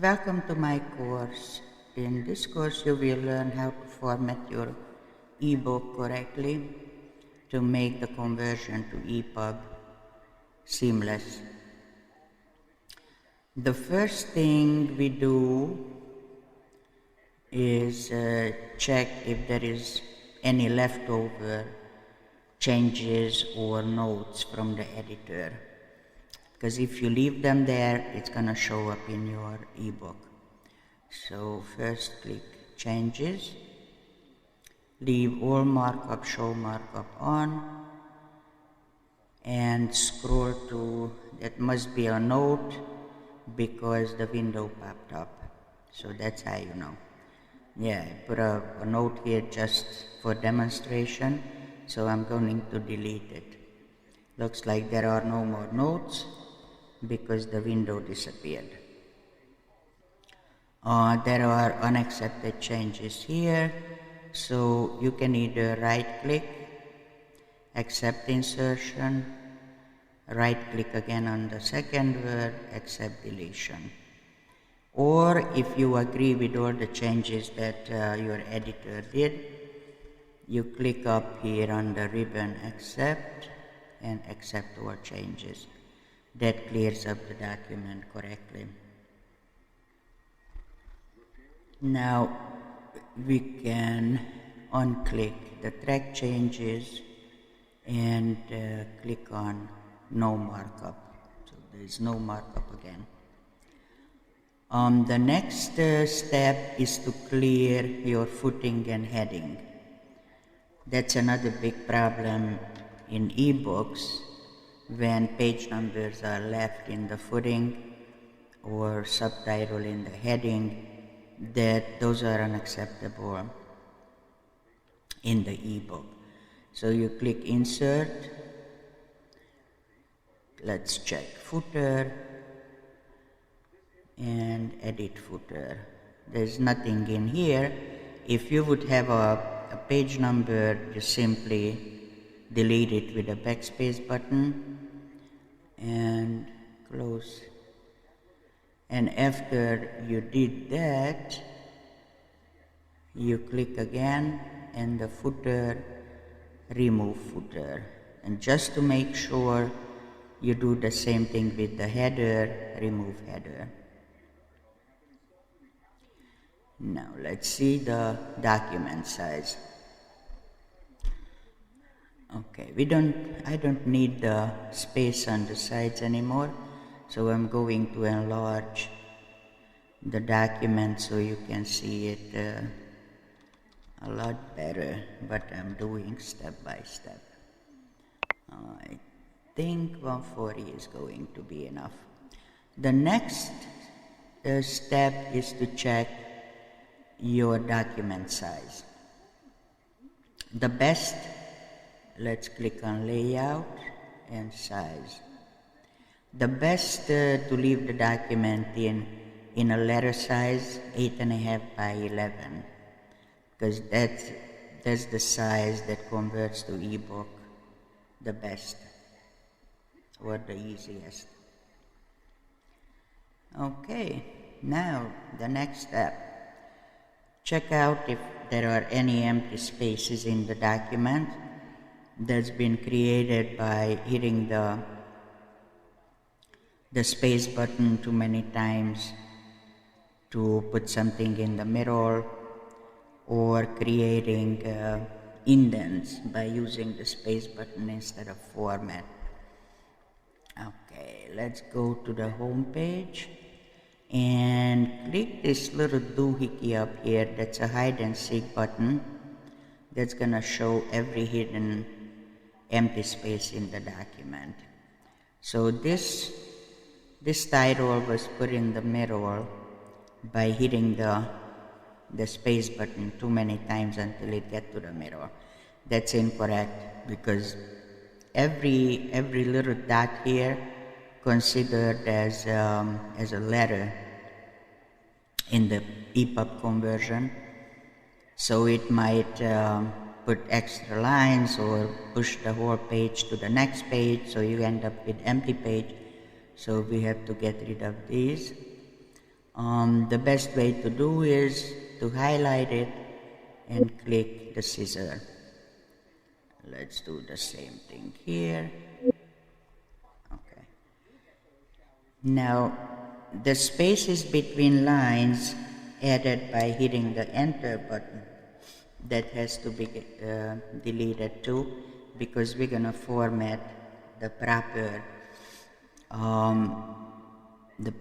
Welcome to my course. In this course you will learn how to format your ebook correctly to make the conversion to EPUB seamless. The first thing we do is check if there is any leftover changes or notes from the editor. Because if you leave them there, it's gonna show up in your ebook. So first click changes, leave all markup, show markup on, and scroll to, that must be a note because the window popped up. So that's how you know. Yeah, I put a note here just for demonstration, so I'm going to delete it. Looks like there are no more notes because the window disappeared. There are unaccepted changes here, so you can either right click, accept insertion, right click again on the second word, accept deletion. Or if you agree with all the changes that your editor did, you click up here on the ribbon accept and accept all changes. That clears up the document correctly. Now we can unclick the track changes and click on no markup. So there is no markup again. The next step is to clear your footing and heading. That's another big problem in ebooks when page numbers are left in the footing or subtitle in the heading, that those are unacceptable in the ebook. So you click insert, let's check footer and edit footer. There's nothing in here. If you would have a page number, just simply delete it with a backspace button and close. And after you did that, you click again and the footer, remove footer. And just to make sure, you do the same thing with the header, remove header. Now let's see the document size. Okay, I don't need the space on the sides anymore, so I'm going to enlarge the document so you can see it a lot better, but I'm doing step by step. I think 140 is going to be enough. The next step is to check your document size. The best, let's click on layout and size. The best to leave the document in a letter size 8.5 by 11, because that's the size that converts to ebook the best or the easiest. Okay, now the next step. Check out if there are any empty spaces in the document that's been created by hitting the space button too many times to put something in the middle, or creating indents by using the space button instead of format. Okay, let's go to the home page and click this little doohickey up here. That's a hide and seek button that's gonna show every hidden empty space in the document. So this title was put in the middle by hitting the space button too many times until it gets to the middle. That's incorrect, because every little dot here considered as a letter in the EPUB conversion. So it might put extra lines or push the whole page to the next page, so you end up with empty page. So we have to get rid of these. The best way to do is to highlight it and click the scissor. Let's do the same thing here. Okay. Now, the spaces between lines added by hitting the enter button, that has to be deleted too, because we're gonna format the um,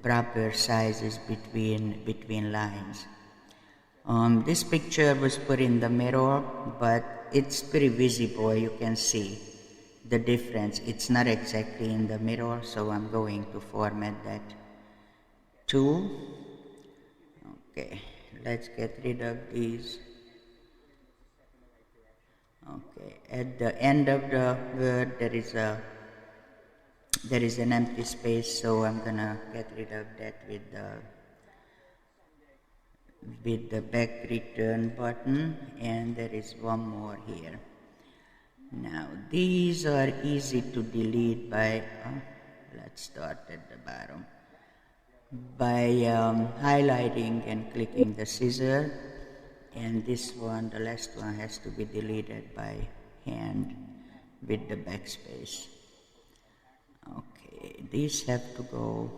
proper sizes between lines. This picture was put in the mirror, but it's pretty visible. You can see the difference. It's not exactly in the mirror, so I'm going to format that too. Okay, let's get rid of these. Okay, at the end of the word there is an empty space, so I'm gonna get rid of that with the back return button, and there is one more here. Now these are easy to delete by let's start at the bottom, by highlighting and clicking the scissor, and this one, the last one, has to be deleted by hand with the backspace. Okay, these have to go.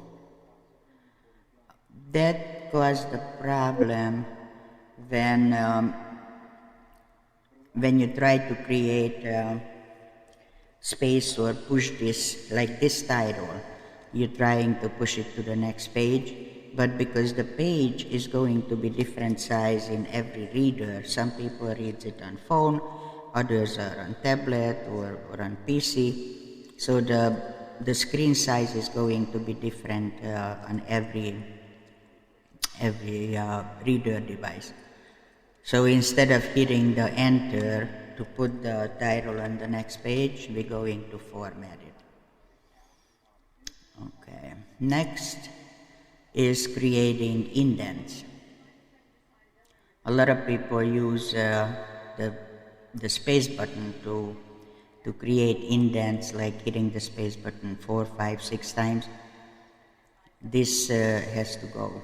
That caused the problem when you try to create space or push this, like this title, you're trying to push it to the next page, but because the page is going to be different size in every reader, some people read it on phone, others are on tablet or on PC, so the screen size is going to be different on every reader device. So instead of hitting the enter to put the title on the next page, we're going to format it. Okay, next is creating indents. A lot of people use the space button to create indents, like hitting the space button 4, 5, 6 times. This has to go.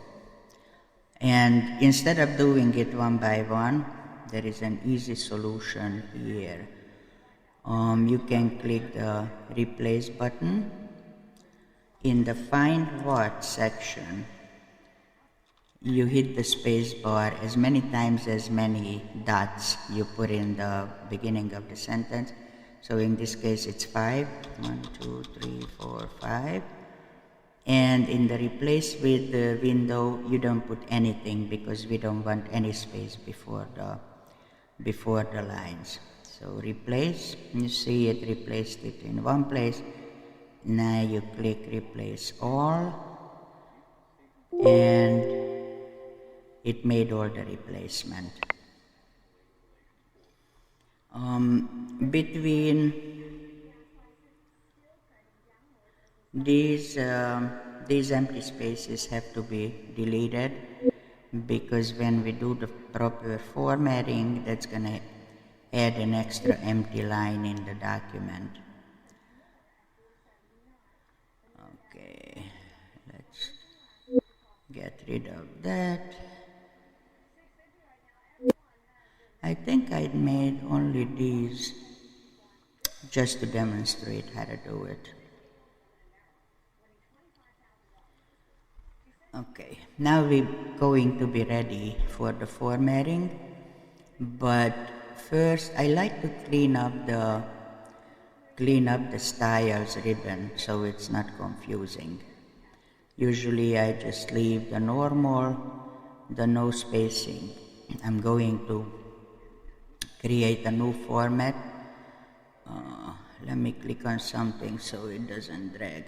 And instead of doing it one by one, there is an easy solution here. You can click the replace button. In the find what section, you hit the space bar as many times as many dots you put in the beginning of the sentence. So in this case it's 5. 1, 2, 3, 4, 5. And in the replace with the window, you don't put anything because we don't want any space before the lines. So replace, you see it replaced it in one place. Now you click replace all, and it made all the replacement. Between these empty spaces have to be deleted, because when we do the proper formatting, that's gonna add an extra empty line in the document. Okay, let's get rid of that. I think I made only these just to demonstrate how to do it. Okay, now we're going to be ready for the formatting, but first I like to clean up the styles ribbon so it's not confusing. Usually I just leave the normal, the no spacing. I'm going to create a new format. Let me click on something so it doesn't drag.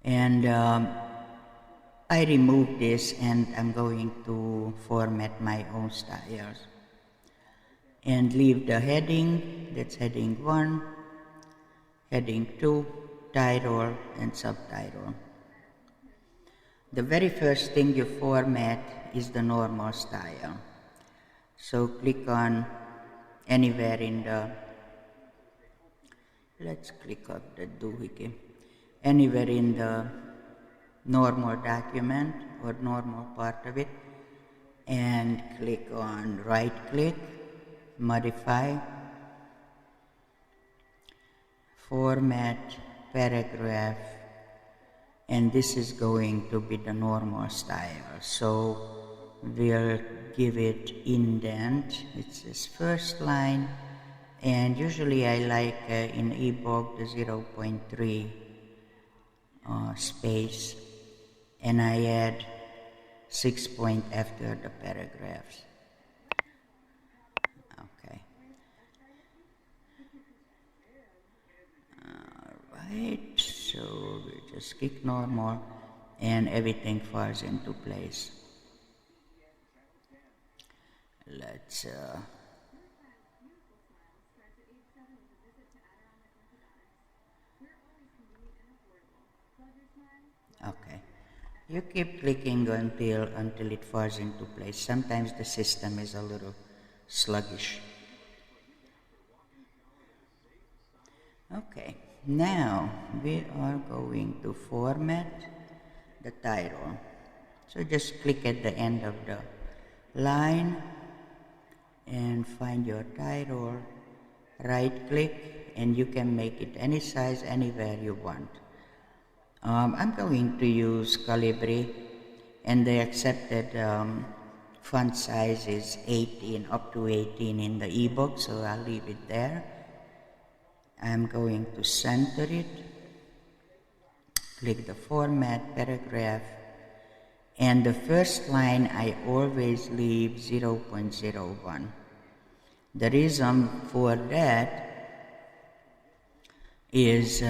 And I remove this, and I'm going to format my own styles. And leave the heading, that's heading 1, heading 2, title, and subtitle. The very first thing you format is the normal style. So click on anywhere in the, let's click up the doohickey, anywhere in the normal document or normal part of it, and click on right click, modify, format paragraph, and this is going to be the normal style. So we'll give it indent. It says first line, and usually I like in ebook the 0.3 space, and I add 6 point after the paragraphs. Okay. Alright, so we just click normal and everything falls into place. Let's okay. You keep clicking until it falls into place. Sometimes the system is a little sluggish. Okay, now we are going to format the title. So just click at the end of the line and find your title, right click, and you can make it any size, anywhere you want. I'm going to use Calibri, and the accepted font size is 18, up to 18 in the ebook, so I'll leave it there. I'm going to center it, click the format paragraph, and the first line I always leave 0.01. The reason for that is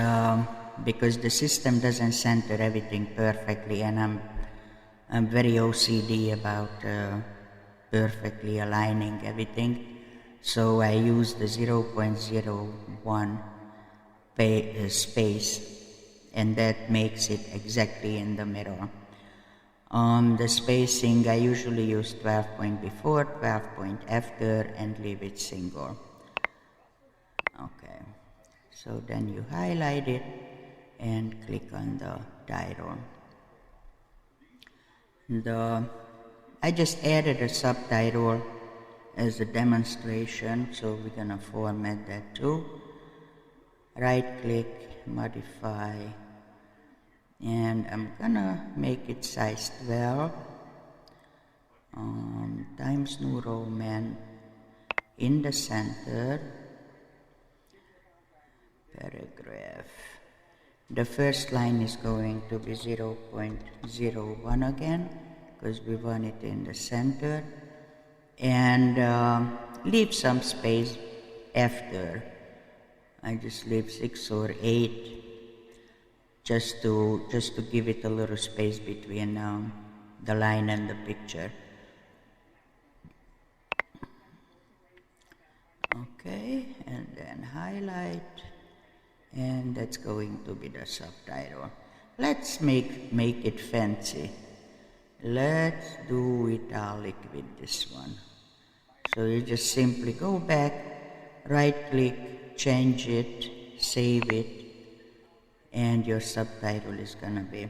because the system doesn't center everything perfectly, and I'm very OCD about perfectly aligning everything, so I use the 0.01 space, and that makes it exactly in the middle. The spacing, I usually use 12 point before, 12 point after, and leave it single. Okay, so then you highlight it and click on the title. I just added a subtitle as a demonstration, so we're gonna format that too. Right click, modify, and I'm gonna make it size 12, Times New Roman in the center, paragraph. The first line is going to be 0.01 again, because we want it in the center, and leave some space after. I just leave 6 or 8 just to give it a little space between the line and the picture. Okay, and then highlight, and that's going to be the subtitle. Let's make it fancy. Let's do italic with this one. So you just simply go back, right click, change it, save it, and your subtitle is gonna be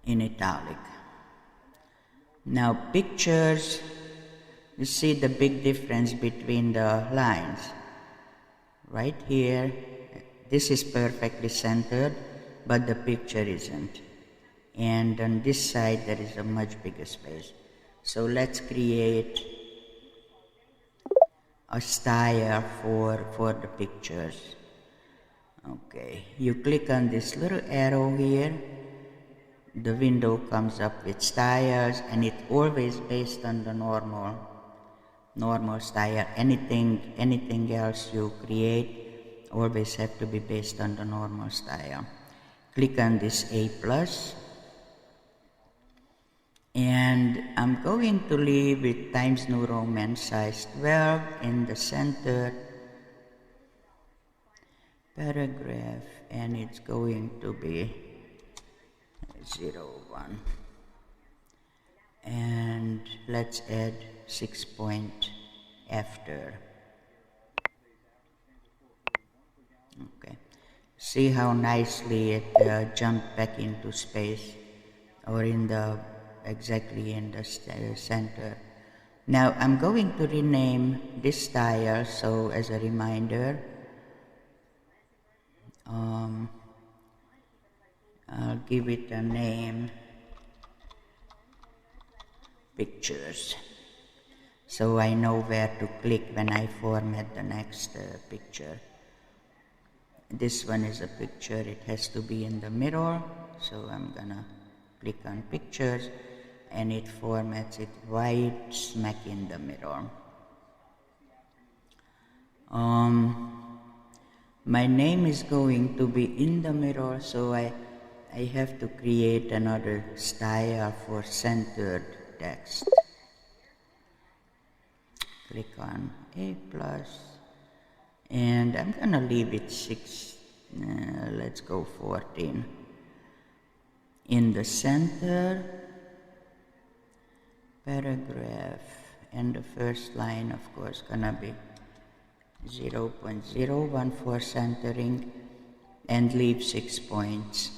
in italic. Now pictures, you see the big difference between the lines. Right here, this is perfectly centered, but the picture isn't. And on this side, there is a much bigger space. So let's create a style for the pictures. Okay, you click on this little arrow here. The window comes up with styles, and it's always based on the normal style. Anything else you create always have to be based on the normal style. Click on this A+, and I'm going to leave it Times New Roman size 12 in the center, paragraph, and it's going to be 01. And let's add 6 point after. Okay, See how nicely it jumped back into space, or in the exactly in the center. Now I'm going to rename this style, so as a reminder, I'll give it a name, pictures, so I know where to click when I format the next picture. This one is a picture, it has to be in the middle, so I'm gonna click on pictures and it formats it right smack in the middle. My name is going to be in the middle, so I have to create another style for centered text. Click on A plus, and I'm gonna leave it 6, let's go 14. In the center, paragraph, and the first line, of course, gonna be 0.01 for centering, and leave 6 points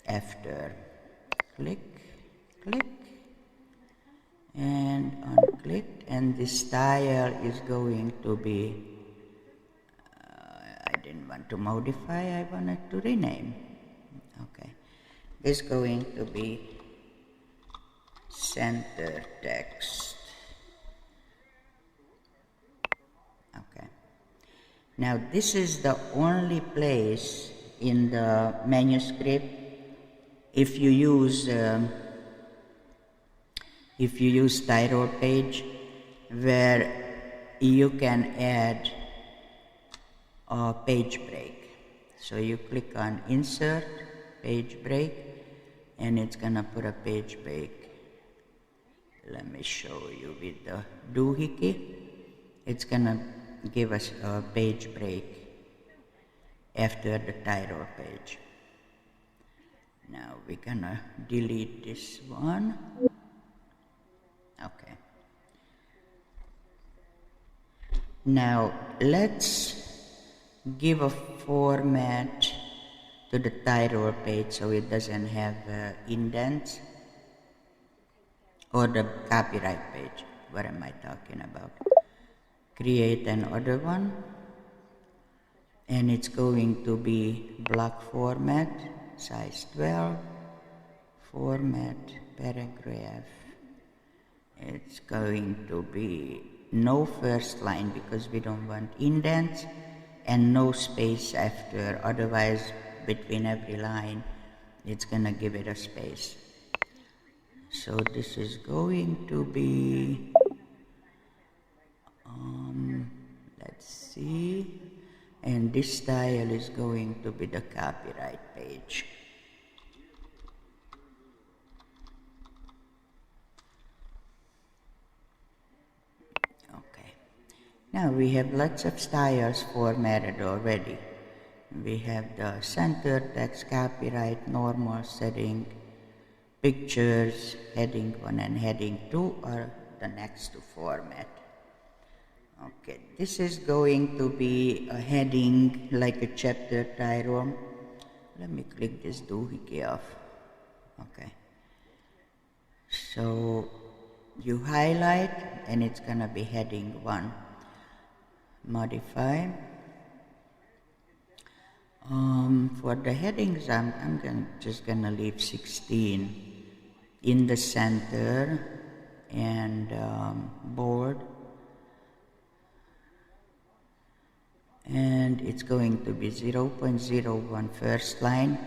after. Click, click, and unclick, and the style is going to be, I didn't want to modify, I wanted to rename. Okay, this is going to be center text. Okay. Now this is the only place in the manuscript, if you use title page, where you can add a page break. So you click on insert, page break, and it's gonna put a page break. Let me show you with the doohickey. It's gonna give us a page break after the title page. Now we're gonna delete this one. Okay. Now let's give a format to the title page so it doesn't have indents, or the copyright page. What am I talking about? Create another one, and it's going to be block format, size 12, format, paragraph. It's going to be no first line because we don't want indents, and no space after, otherwise between every line it's gonna give it a space. So this is going to be, let's see, and this style is going to be the copyright page. Okay, now we have lots of styles formatted already. We have the center text, copyright, normal setting, pictures, heading 1 and heading 2 are the next to format. Okay, this is going to be a heading like a chapter title. Let me click this doohickey off. Okay, so you highlight and it's gonna be heading 1. Modify. For the headings, I'm just gonna leave 16 in the center, and board, and it's going to be 0.01 first line,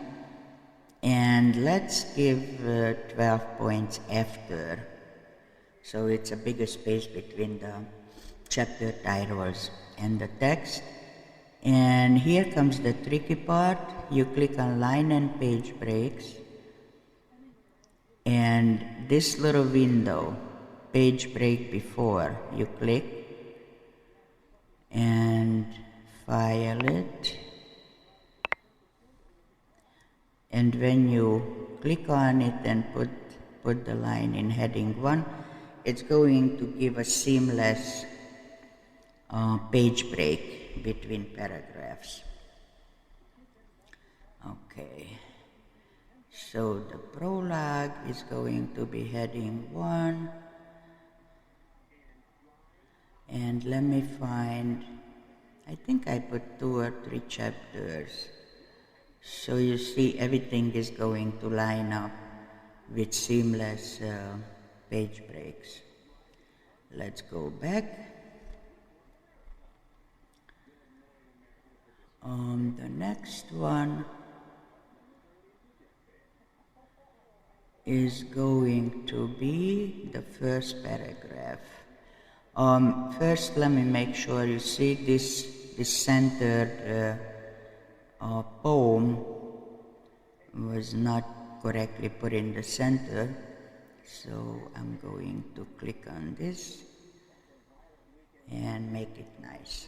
and let's give 12 points after, so it's a bigger space between the chapter titles and the text. And here comes the tricky part. You click on line and page breaks, and this little window, page break before, you click and file it, and when you click on it and put the line in heading 1, it's going to give a seamless page break between paragraphs. Okay, so the prologue is going to be heading 1, and let me find, I think I put 2 or 3 chapters. So you see everything is going to line up with seamless page breaks. Let's go back. The next one is going to be the first paragraph. First, let me make sure you see this centered poem was not correctly put in the center. So I'm going to click on this and make it nice.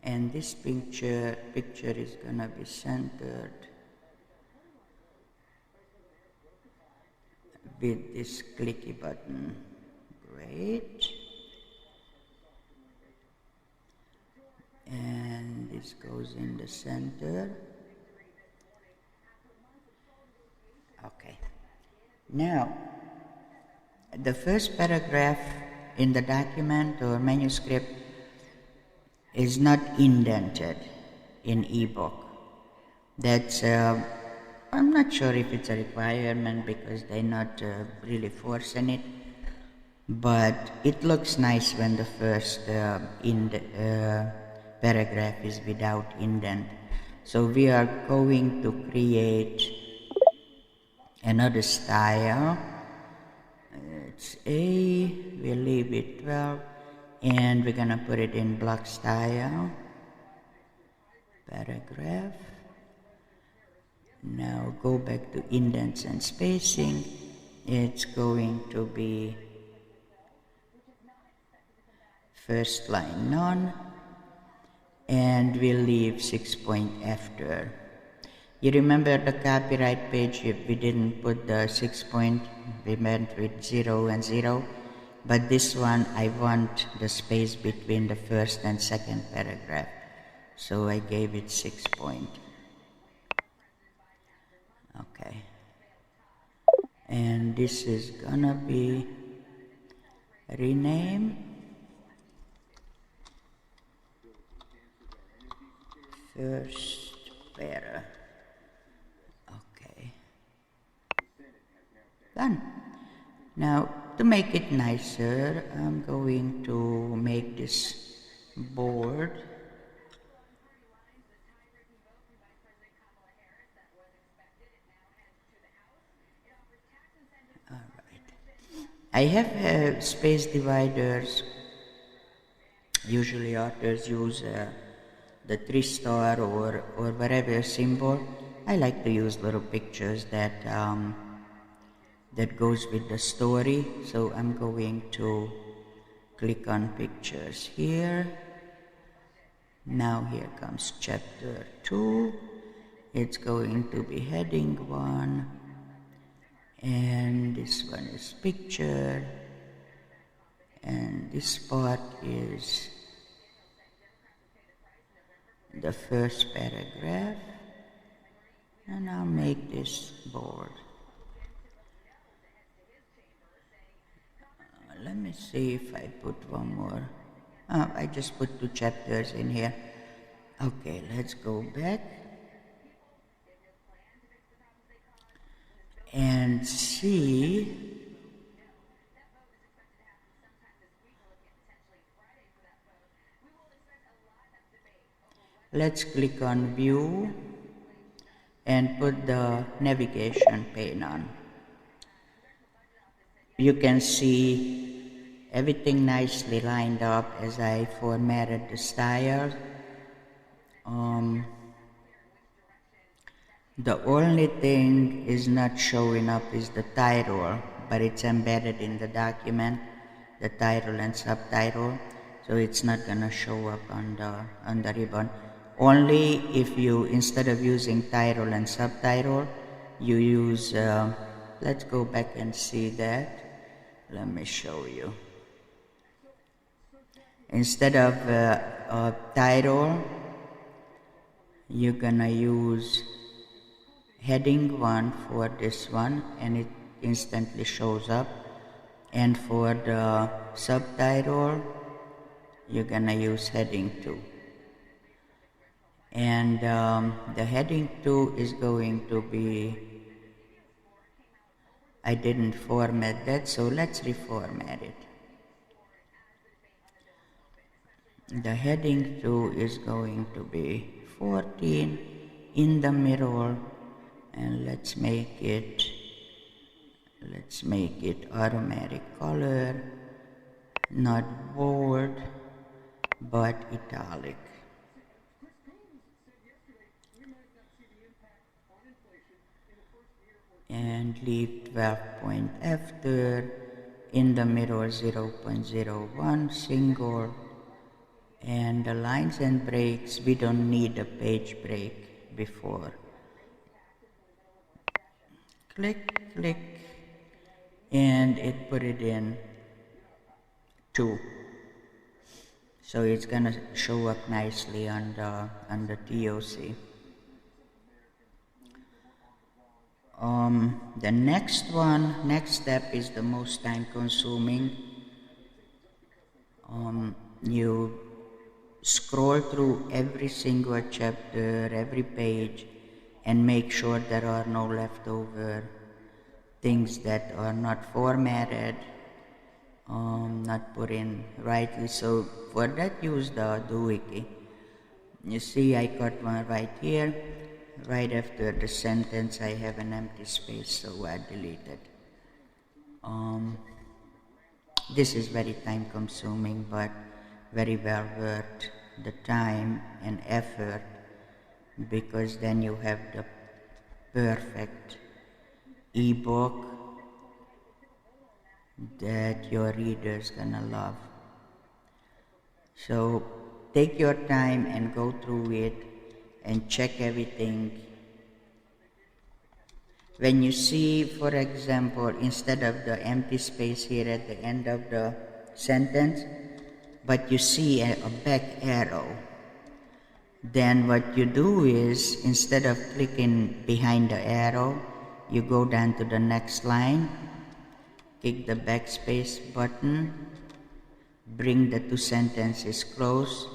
And this picture is gonna be centered with this clicky button. Great. And this goes in the center. Okay. Now, the first paragraph in the document or manuscript is not indented in ebook. That's I'm not sure if it's a requirement because they're not really forcing it, but it looks nice when the first paragraph is without indent. So we are going to create another style. It's A, we'll leave it 12, and we're gonna put it in block style. Paragraph. Now go back to indents and spacing. It's going to be first line none, and we'll leave 6 point after. You remember the copyright page, we didn't put the 6 point, we meant with 0 and 0, but this one I want the space between the first and second paragraph, so I gave it 6 point. Okay, and this is gonna be rename first para. Okay, done. Now to make it nicer, I'm going to make this board. I have space dividers. Usually authors use the 3-star or whatever symbol. I like to use little pictures that that goes with the story. So I'm going to click on pictures here. Now here comes chapter 2. It's going to be heading 1. And this one is picture, and this part is the first paragraph, and I'll make this board. Let me see if I put one more. I just put 2 chapters in here. Okay, let's go back and see. Let's click on view and put the navigation pane on. You can see everything nicely lined up as I formatted the style. The only thing is not showing up is the title, but it's embedded in the document, the title and subtitle, so it's not gonna show up on the ribbon. Only if you, instead of using title and subtitle, you use, let's go back and see that. Let me show you. Instead of title, you're gonna use heading 1 for this one and it instantly shows up, and for the subtitle you're gonna use heading 2, and the heading 2 is going to be, I didn't format that, so let's reformat it. The heading 2 is going to be 14 in the middle, and let's make it automatic color, not bold but italic. And leave 12 point after, in the middle 0.01 single, and the lines and breaks, we don't need a page break before. Click, click, and it put it in 2. So it's gonna show up nicely on the TOC. The next step is the most time consuming. You scroll through every single chapter, every page, and make sure there are no leftover things that are not formatted, not put in rightly. So for that, use the doohickey. You see, I got one right here. Right after the sentence, I have an empty space, so I deleted. This is very time consuming, but very well worth the time and effort, because then you have the perfect ebook that your readers gonna love. So take your time and go through it and check everything. When you see, for example, instead of the empty space here at the end of the sentence, but you see a back arrow, then what you do is, instead of clicking behind the arrow, you go down to the next line, click the backspace button, bring the 2 sentences close,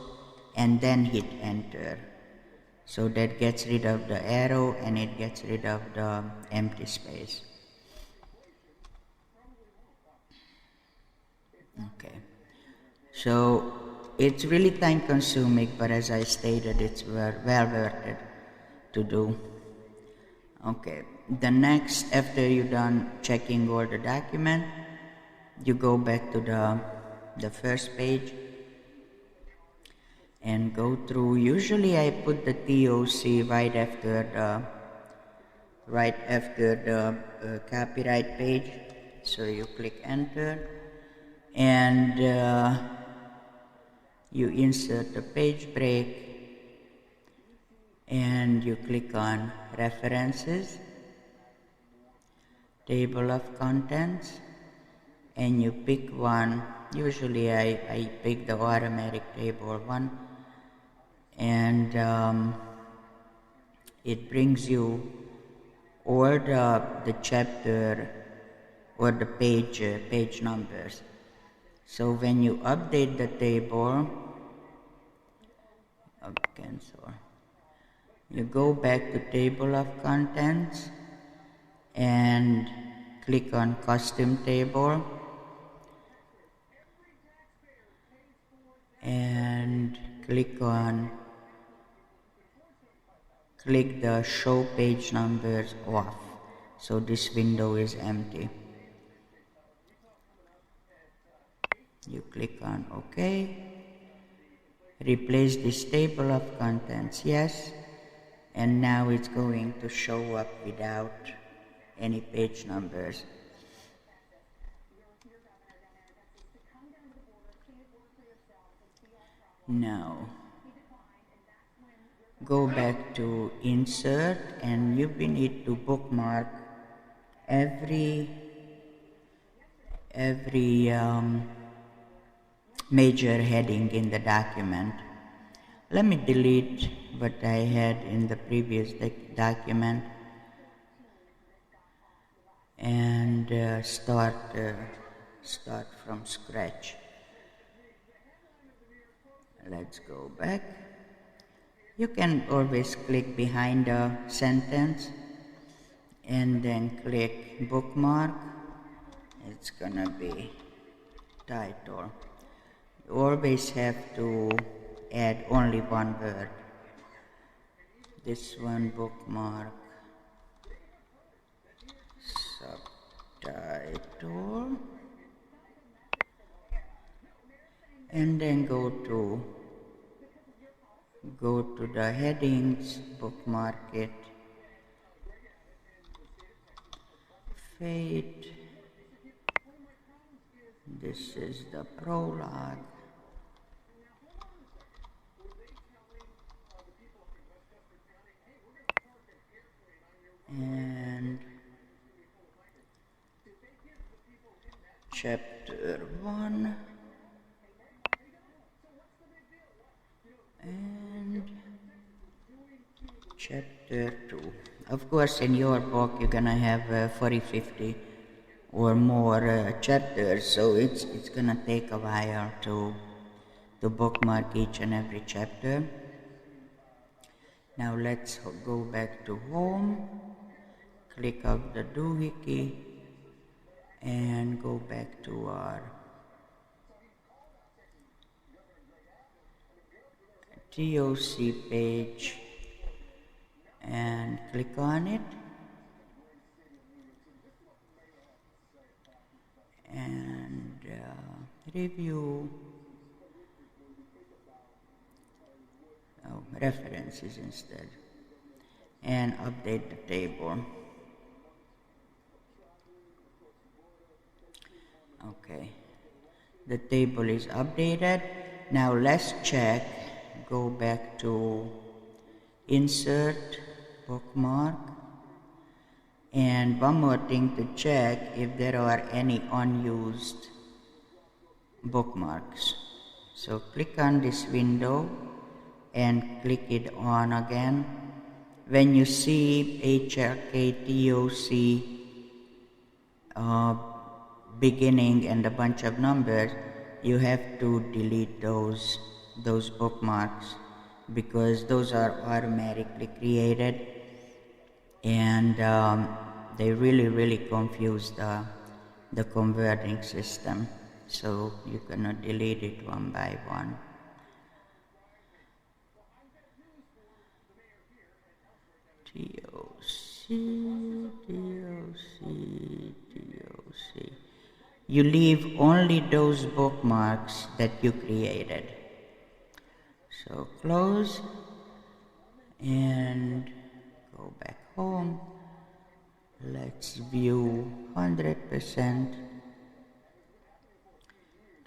and then hit enter. So that gets rid of the arrow and it gets rid of the empty space. Okay. So it's really time consuming, but as I stated, it's well worth it to do. Okay. The next, after you're done checking all the document, you go back to the first page and go through. Usually I put the TOC right after the copyright page. So you click enter and you insert the page break and you click on references, table of contents, and you pick one. Usually I pick the automatic table one, and it brings you all the chapter or the page numbers. So when you update the table, cancel. You go back to table of contents and click on custom table and click the show page numbers off. So this window is empty. You click on OK. Replace this table of contents, yes. And now it's going to show up without any page numbers. Now, go back to insert and you will need to bookmark every major heading in the document. Let me delete what I had in the previous document and start from scratch. Let's go back. You can always click behind a sentence and then click bookmark. It's gonna be title. You always have to add only one word. This one, bookmark, subtitle, and then go to the headings, bookmark it, fate. This is the prologue. And chapter 1 and chapter 2. Of course, in your book, you're gonna have 40, 50 or more chapters, so it's gonna take a while to bookmark each and every chapter. Now let's go back to home, click out the doohickey, and go back to our TOC page and click on it, and review references instead, and update the table. Okay, the table is updated. Now let's check, go back to insert, bookmark, and one more thing to check if there are any unused bookmarks. So click on this window and click it on again. When you see HLKTOC beginning and a bunch of numbers, you have to delete those bookmarks because those are automatically created, and they really confuse the converting system. So you cannot delete it one by one. TOC. You leave only those bookmarks that you created. So close and go back home. Let's view 100%.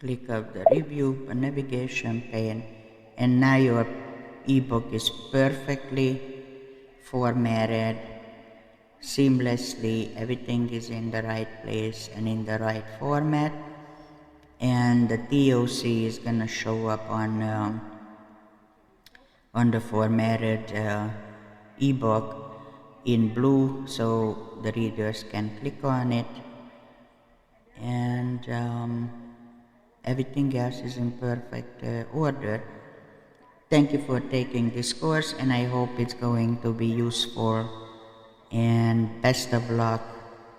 Click up the review navigation pane, and now your ebook is perfectly formatted seamlessly. Everything is in the right place and in the right format, and the TOC is gonna show up on the formatted ebook in blue, so the readers can click on it, and everything else is in perfect order. Thank you for taking this course, and I hope it's going to be useful, and best of luck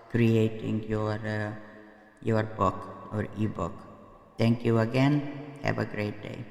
creating your book or ebook. Thank you again. Have a great day.